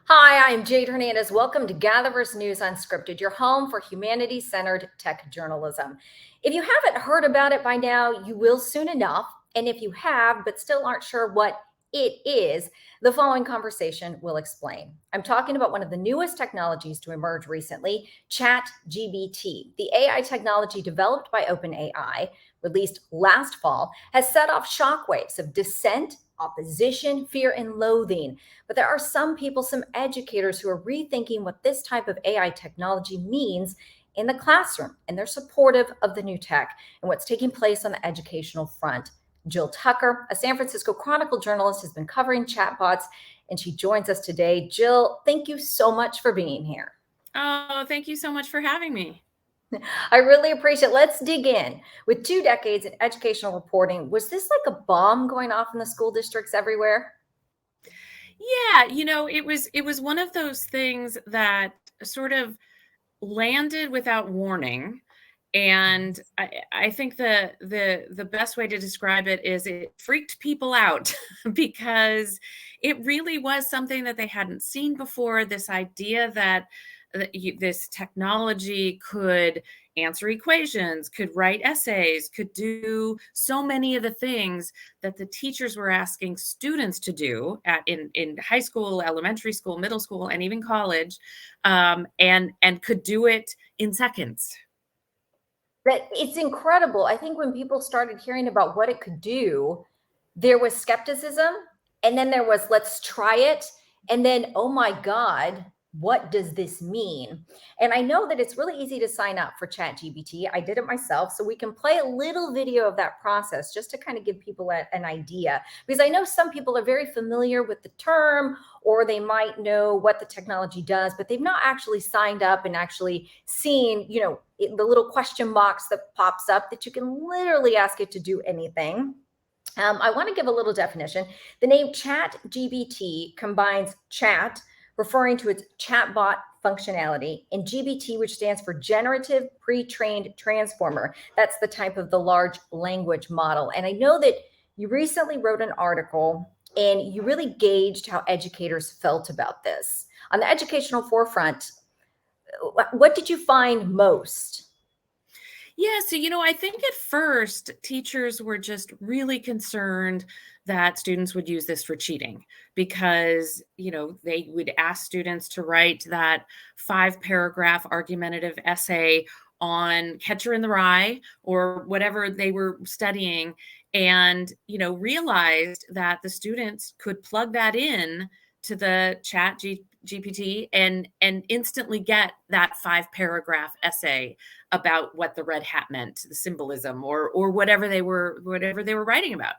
Hi, I'm Jade Hernandez. Welcome to GatherVerse News Unscripted, your home for humanity-centered tech journalism. If you haven't heard about it by now, you will soon enough. And if you have, but still aren't sure what it is, the following conversation will explain. I'm talking about one of the newest technologies to emerge recently, ChatGPT. The AI technology developed by OpenAI, released last fall, has set off shockwaves of dissent, opposition, fear, and loathing. But there are some people, some educators who are rethinking what this type of AI technology means in the classroom, and they're supportive of the new tech and what's taking place on the educational front. Jill Tucker, a San Francisco Chronicle journalist, has been covering chatbots, and she joins us today. Jill, thank you so much for being here. Oh, thank you so much for having me. I really appreciate it. Let's dig in. With 2 decades in educational reporting, was this like a bomb going off in the school districts everywhere? Yeah, it was one of those things that sort of landed without warning. And I think the best way to describe it is it freaked people out because it really was something that they hadn't seen before. This idea that this technology could answer equations, could write essays, could do so many of the things that the teachers were asking students to do in high school, elementary school, middle school, and even college, and could do it in seconds. That it's incredible. I think when people started hearing about what it could do, there was skepticism, and then there was let's try it, and then oh my god, what does this mean? And I know that it's really easy to sign up for ChatGPT. I did it myself, so we can play a little video of that process just to kind of give people an idea, because I know some people are very familiar with the term, or they might know what the technology does, but they've not actually signed up and actually seen, the little question box that pops up that you can literally ask it to do anything. I want to give a little definition. The name ChatGPT combines chat, referring to its chatbot functionality, and GBT, which stands for Generative Pre-trained Transformer. That's the type of the large language model. And I know that you recently wrote an article and you really gauged how educators felt about this. On the educational forefront, what did you find most? Yeah, so I think at first teachers were just really concerned that students would use this for cheating because, they would ask students to write that 5-paragraph argumentative essay on Catcher in the Rye or whatever they were studying, and, realized that the students could plug that in to the GPT and instantly get that 5-paragraph essay about what the red hat meant, the symbolism, or whatever they were writing about.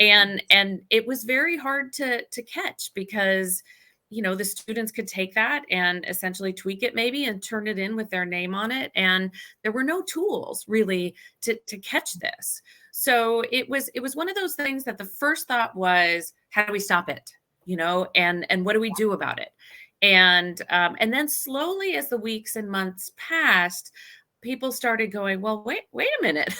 And it was very hard to catch because the students could take that and essentially tweak it maybe and turn it in with their name on it, and there were no tools really to catch this. So it was one of those things that the first thought was, how do we stop it? And what do we do about it? And then slowly, as the weeks and months passed, people started going, well, wait a minute.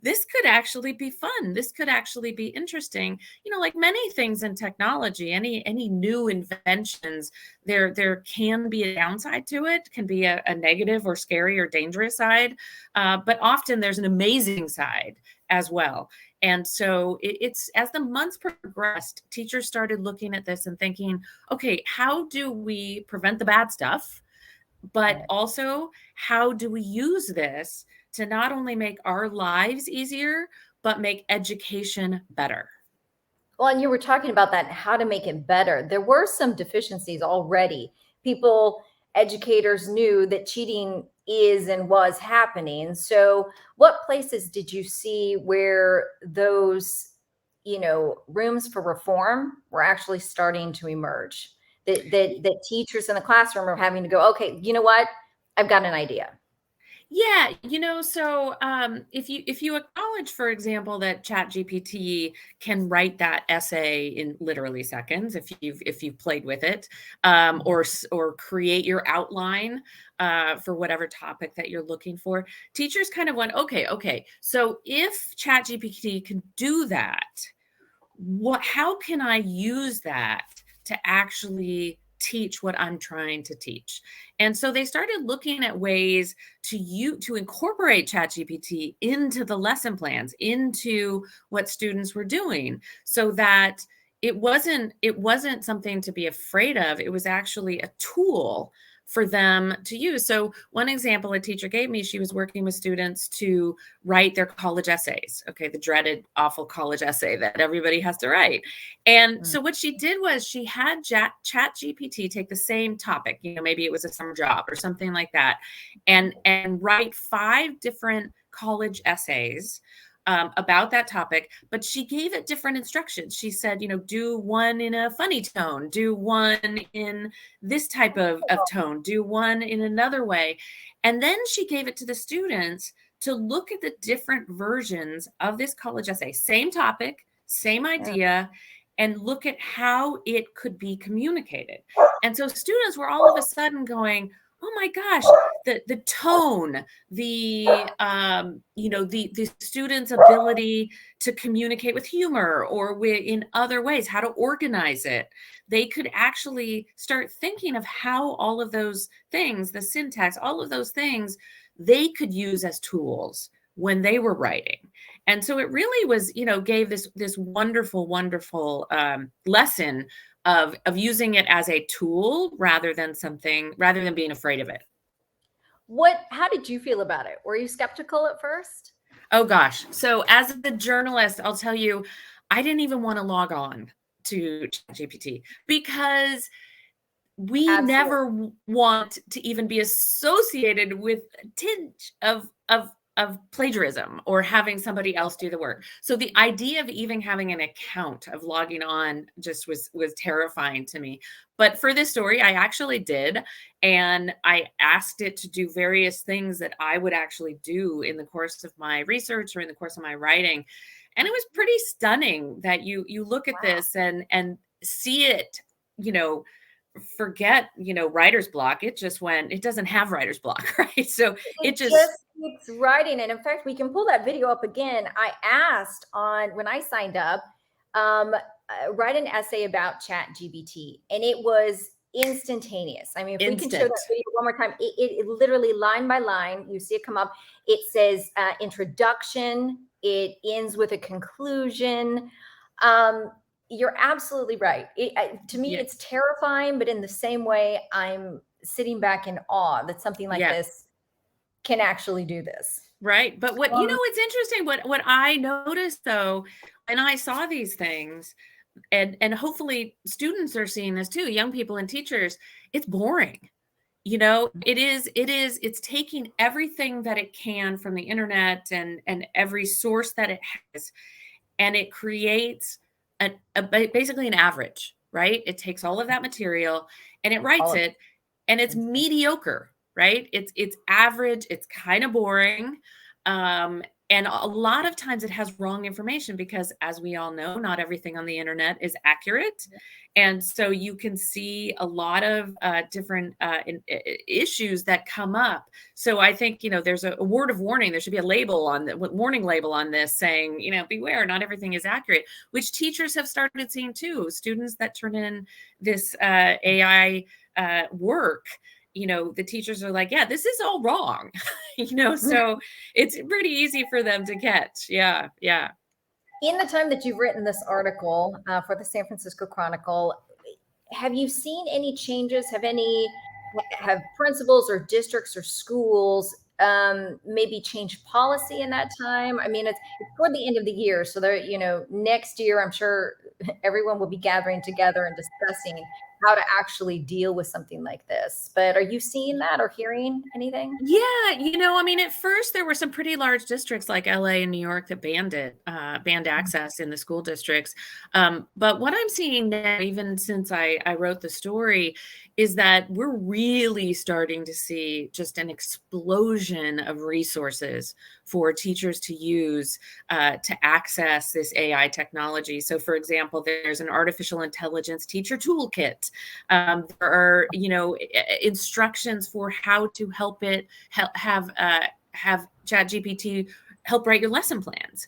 This could actually be fun. This could actually be interesting. Like many things in technology, any new inventions, there can be a downside to it, can be a negative or scary or dangerous side. But often there's an amazing side as well. And so it's as the months progressed, teachers started looking at this and thinking, okay, how do we prevent the bad stuff? But also, how do we use this to not only make our lives easier, but make education better? Well, and you were talking about that, how to make it better. There were some deficiencies already. People, educators knew that cheating is and was happening. So, what places did you see where those, rooms for reform were actually starting to emerge? That teachers in the classroom are having to go, okay, you know what? I've got an idea. Yeah, if you acknowledge, for example, that ChatGPT can write that essay in literally seconds, if you've played with it, or create your outline for whatever topic that you're looking for, teachers kind of went, okay. So if ChatGPT can do that, how can I use that to actually teach what I'm trying to teach. And so they started looking at ways to incorporate ChatGPT into the lesson plans, into what students were doing, so that it wasn't something to be afraid of. It was actually a tool for them to use. So one example a teacher gave me, she was working with students to write their college essays. Okay, the dreaded, awful college essay that everybody has to write. And Mm. so what she did was she had ChatGPT take the same topic, maybe it was a summer job or something like that, and write 5 different college essays about that topic, but she gave it different instructions. She said, do one in a funny tone, do one in this type of tone, do one in another way. And then she gave it to the students to look at the different versions of this college essay, same topic, same Yeah. idea, and look at how it could be communicated. And so students were all of a sudden going, oh my gosh, the tone, the student's ability to communicate with humor or in other ways, how to organize it. They could actually start thinking of how all of those things, the syntax, all of those things, they could use as tools when they were writing. And so it really was, gave this wonderful, wonderful lesson of using it as a tool rather than being afraid of it. How did you feel about it? Were you skeptical at first? Oh gosh. So as a journalist, I'll tell you, I didn't even want to log on to ChatGPT because we Absolutely. never want to even be associated with a tinge of plagiarism or having somebody else do the work. So the idea of even having an account, of logging on, just was terrifying to me. But for this story, I actually did, and I asked it to do various things that I would actually do in the course of my research or in the course of my writing. And it was pretty stunning that you look at Wow. this and see it, forget writer's block. It doesn't have writer's block, right? So It it just just keeps writing. And in fact, we can pull that video up again. I asked when I signed up, write an essay about ChatGPT, and it was instantaneous. I mean, if we can show that instant. video one more time, it literally line by line, you see it come up. It says introduction, it ends with a conclusion. You're absolutely right. To me, Yeah. it's terrifying, but in the same way, I'm sitting back in awe that something like Yeah. this can actually do this. Right. But Um, it's interesting. What I noticed though, and I saw these things, and hopefully students are seeing this too, young people and teachers, it's boring. It's taking everything that it can from the internet and every source that it has, and it creates basically an average, right? It takes all of that material and it all writes of it, and it's mediocre, right? It's average, it's kind of boring. And a lot of times it has wrong information because, as we all know, not everything on the internet is accurate. And so you can see a lot of different issues that come up. So I think, there's a word of warning. There should be a label on the warning label on this saying, beware, not everything is accurate, which teachers have started seeing too. Students that turn in this AI work, the teachers are like, yeah, this is all wrong, so it's pretty easy for them to catch. Yeah. Yeah. In the time that you've written this article for the San Francisco Chronicle, have you seen any changes? Have principals or districts or schools maybe changed policy in that time? I mean, it's toward the end of the year, so next year, I'm sure everyone will be gathering together and discussing how to actually deal with something like this. But are you seeing that or hearing anything? Yeah, I mean, at first there were some pretty large districts like LA and New York that banned access in the school districts. But what I'm seeing now, even since I wrote the story, is that we're really starting to see just an explosion of resources for teachers to use to access this AI technology. So, for example, there's an artificial intelligence teacher toolkit. There are, instructions for how to help it have ChatGPT help write your lesson plans,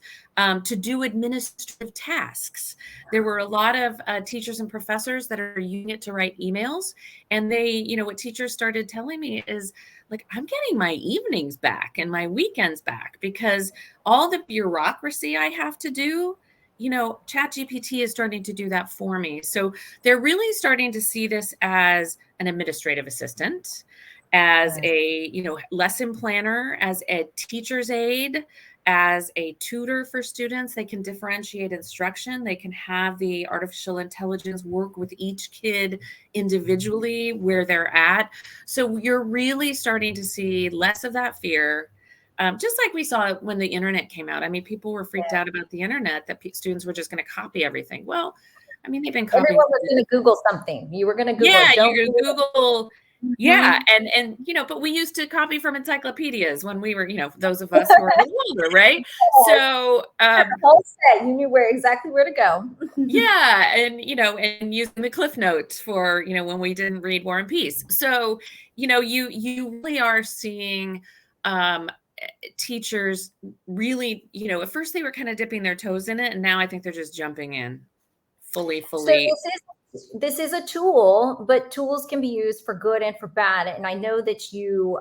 to do administrative tasks. There were a lot of teachers and professors that are using it to write emails. And they, what teachers started telling me is like, I'm getting my evenings back and my weekends back because all the bureaucracy I have to do, ChatGPT is starting to do that for me. So they're really starting to see this as an administrative assistant, as a, lesson planner, as a teacher's aide, as a tutor for students. They can differentiate instruction. They can have the artificial intelligence work with each kid individually where they're at. So you're really starting to see less of that fear. Just like we saw when the internet came out. I mean, people were freaked out about the internet, that students were just going to copy everything. Well, I mean, they've been copying. Everyone was going to Google something. You were going to Google it. You're going to Google. Yeah. And, but we used to copy from encyclopedias when we were, those of us who are a little older, right? So, you knew exactly where to go. Yeah. And, and using the Cliff Notes for, when we didn't read War and Peace. So, you really are seeing, teachers really, at first they were kind of dipping their toes in it. And now I think they're just jumping in fully. So this is a tool, but tools can be used for good and for bad. And I know that you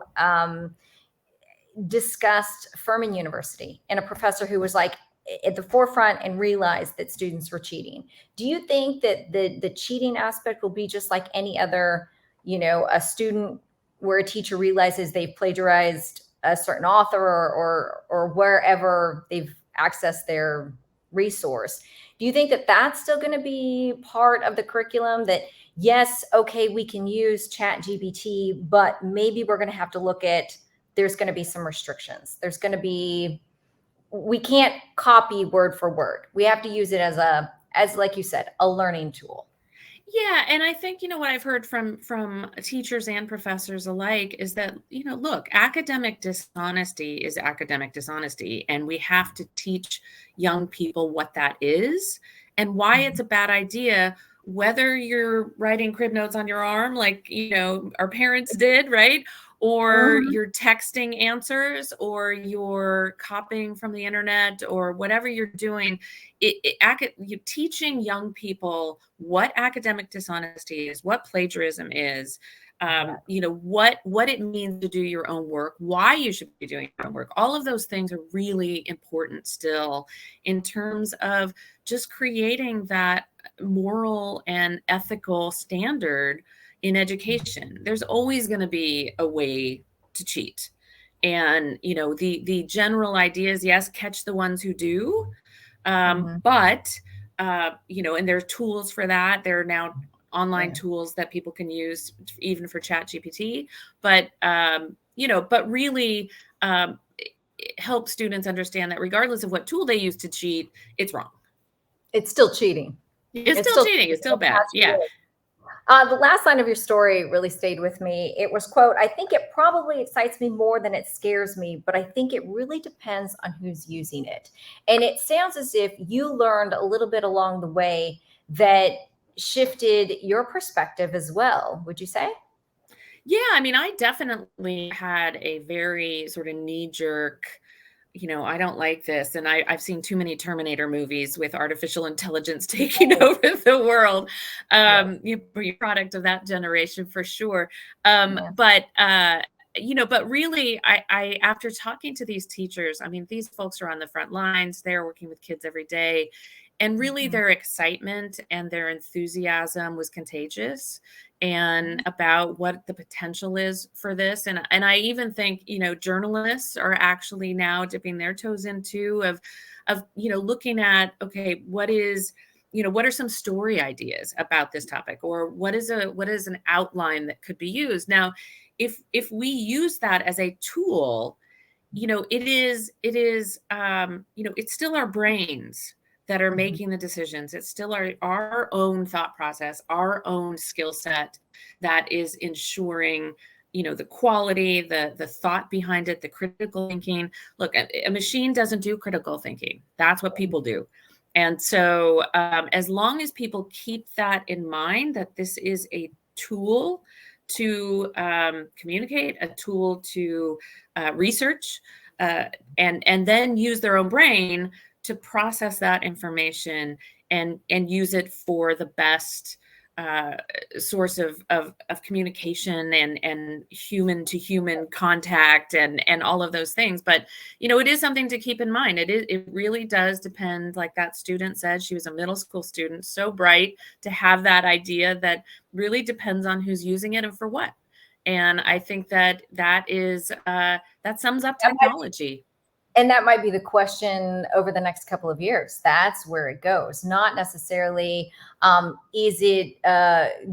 discussed Furman University and a professor who was like at the forefront and realized that students were cheating. Do you think that the cheating aspect will be just like any other, a student where a teacher realizes they've plagiarized a certain author or wherever they've accessed their resource? Do you think that that's still going to be part of the curriculum, that yes, okay, we can use ChatGPT, but maybe we're going to have to look at, there's going to be some restrictions. There's going to be, we can't copy word for word. We have to use it as like you said, a learning tool. Yeah. And I think, what I've heard from teachers and professors alike is that, look, academic dishonesty is academic dishonesty. And we have to teach young people what that is and why it's a bad idea, whether you're writing crib notes on your arm, like, our parents did, right? Or you're texting answers, or you're copying from the internet, or whatever you're doing. You're teaching young people what academic dishonesty is, what plagiarism is, what it means to do your own work, why you should be doing your own work. All of those things are really important still in terms of just creating that moral and ethical standard in education. There's always going to be a way to cheat. And, the general idea is, yes, catch the ones who do. But, and there are tools for that. There are now online tools that people can use even for ChatGPT. But, but really help students understand that regardless of what tool they use to cheat, it's wrong. It's still cheating. It's still cheating. It's still bad. Yeah. The last line of your story really stayed with me. It was, quote, "I think it probably excites me more than it scares me, but I think it really depends on who's using it." And it sounds as if you learned a little bit along the way that shifted your perspective as well. Would you say? Yeah. I mean, I definitely had a very sort of knee-jerk, I don't like this. And I've seen too many Terminator movies with artificial intelligence taking over the world. You're a product of that generation for sure. But really, I after talking to these teachers, I mean, these folks are on the front lines. They're working with kids every day. And really their excitement and their enthusiasm was contagious, and about what the potential is for this. And I even think, journalists are actually now dipping their toes into of looking at, okay, what are some story ideas about this topic, or what is an outline that could be used. Now, if we use that as a tool, it's still our brains that are making the decisions. It's still our own thought process, our own skill set that is ensuring, the quality, the thought behind it, the critical thinking. Look, a machine doesn't do critical thinking. That's what people do. And so as long as people keep that in mind, that this is a tool to communicate, a tool to research, and then use their own brain to process that information and use it for the best source of communication and human to human contact and all of those things. But it is something to keep in mind. It really does depend. Like that student said, she was a middle school student, so bright to have that idea that really depends on who's using it and for what. And I think that is that sums up technology. And that might be the question over the next couple of years. That's where it goes. Not necessarily, is it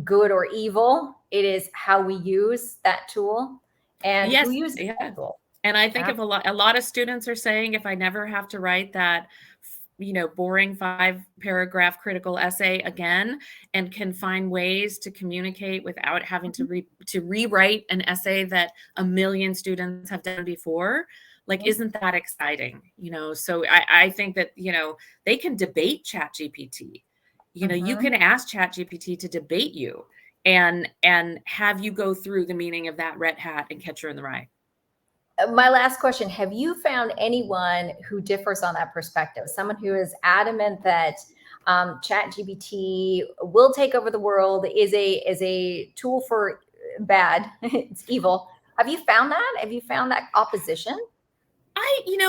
good or evil? It is how we use that tool and who uses that tool. And I think if a lot of students are saying, if I never have to write that, boring 5-paragraph critical essay again, and can find ways to communicate without having to rewrite an essay that a million students have done before, like, isn't that exciting? So I think that, they can debate ChatGPT. You can ask ChatGPT to debate you and have you go through the meaning of that red hat and Catcher in the Rye. My last question, have you found anyone who differs on that perspective? Someone who is adamant that ChatGPT will take over the world, is a tool for bad, it's evil. Have you found that? Have you found that opposition? I think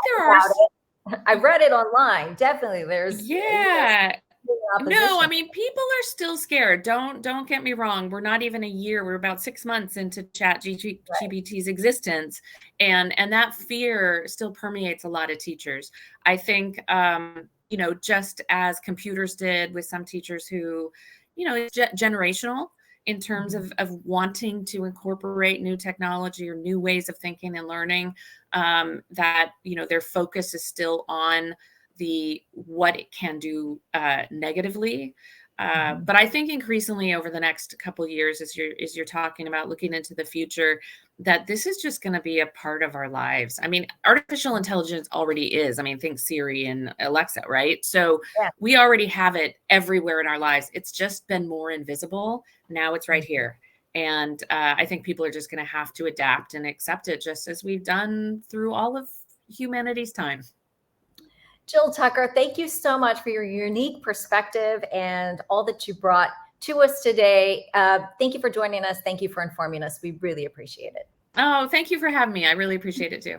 there are. I've read it online. Definitely. There's no, I mean, people are still scared. Don't get me wrong. We're not even a year. We're about 6 months into ChatGPT's existence. And that fear still permeates a lot of teachers. I think, just as computers did with some teachers who, it's generational in terms of wanting to incorporate new technology or new ways of thinking and learning, that, their focus is still on what it can do negatively. But I think increasingly over the next couple of years, as you're talking about looking into the future, that this is just going to be a part of our lives. I mean, artificial intelligence already is. I mean, think Siri and Alexa, right? So we already have it everywhere in our lives. It's just been more invisible. Now it's right here. And I think people are just going to have to adapt and accept it, just as we've done through all of humanity's time. Jill Tucker, thank you so much for your unique perspective and all that you brought to us today. Thank you for joining us. Thank you for informing us. We really appreciate it. Oh, thank you for having me. I really appreciate it too.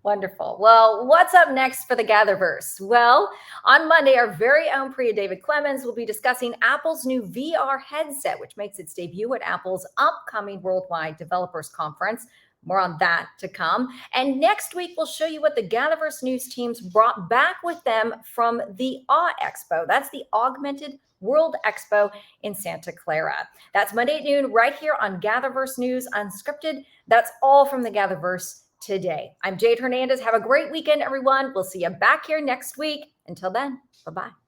Wonderful. Well, what's up next for the GatherVerse? Well, on Monday, our very own Priya David Clemens will be discussing Apple's new VR headset, which makes its debut at Apple's upcoming Worldwide Developers Conference. More on that to come. And next week, we'll show you what the GatherVerse news teams brought back with them from the AW Expo. That's the Augmented World Expo in Santa Clara. That's Monday at noon right here on GatherVerse News Unscripted. That's all from the GatherVerse today. I'm Jade Hernandez. Have a great weekend, everyone. We'll see you back here next week. Until then, bye-bye.